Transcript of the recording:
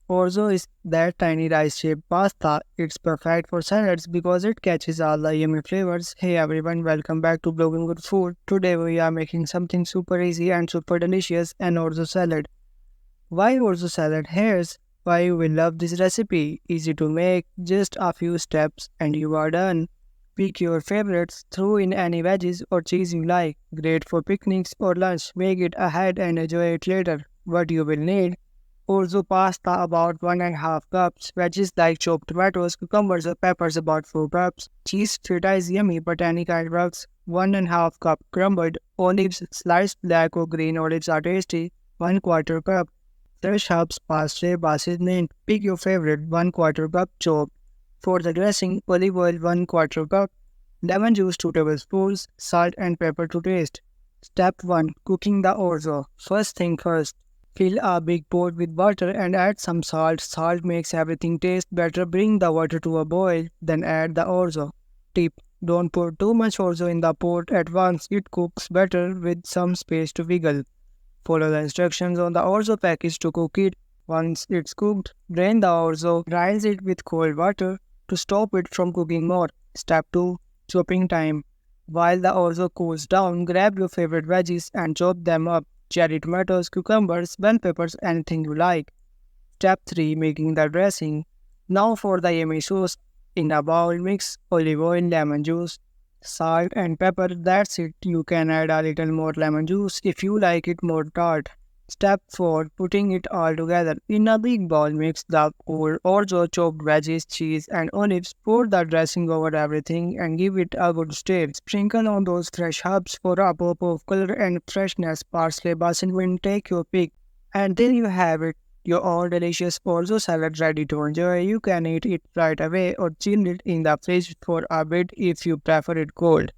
Orzo is that tiny rice-shaped pasta. It's perfect for salads because it catches all the yummy flavors. Hey everyone, welcome back to Blogging Good Food. Today we are making something super easy and super delicious, an orzo salad. Why orzo salad? Here's why you will love this recipe. Easy to make, just a few steps and you are done. Pick your favorites, throw in any veggies or cheese you like. Great for picnics or lunch. Make it ahead and enjoy it later. What you will need: orzo pasta about 1.5 cups, veggies like chopped tomatoes, cucumbers or peppers about 4 cups, cheese feta is yummy but any kind works, 1.5 cup crumbled olives, sliced black or green olives are tasty, 1/4 cup fresh herbs, parsley, basil, mint, pick your favorite, 1/4 cup chopped. For the dressing, olive oil 1/4 cup, lemon juice 2 tablespoons, salt and pepper to taste. Step 1. Cooking the orzo. First thing first, fill a big pot with water and add some salt. Salt makes everything taste better. Bring the water to a boil, then add the orzo. Tip: don't put too much orzo in the pot at once. It cooks better with some space to wiggle. Follow the instructions on the orzo package to cook it. Once it's cooked, drain the orzo, rinse it with cold water to stop it from cooking more. Step 2. Chopping time. While the orzo cools down, grab your favorite veggies and chop them up. Cherry tomatoes, cucumbers, bell peppers, anything you like. Step 3. Making the dressing. Now for the yummy sauce. In a bowl, mix olive oil, lemon juice, salt and pepper. That's it. You can add a little more lemon juice if you like it more tart. Step 4. Putting it all together. In a big bowl, mix the cold orzo, chopped veggies, cheese and olives. Pour the dressing over everything and give it a good stir. Sprinkle on those fresh herbs for a pop of color and freshness. Parsley, basil, mint, take your pick. And there you have it. Your own delicious orzo salad ready to enjoy. You can eat it right away or chill it in the fridge for a bit if you prefer it cold.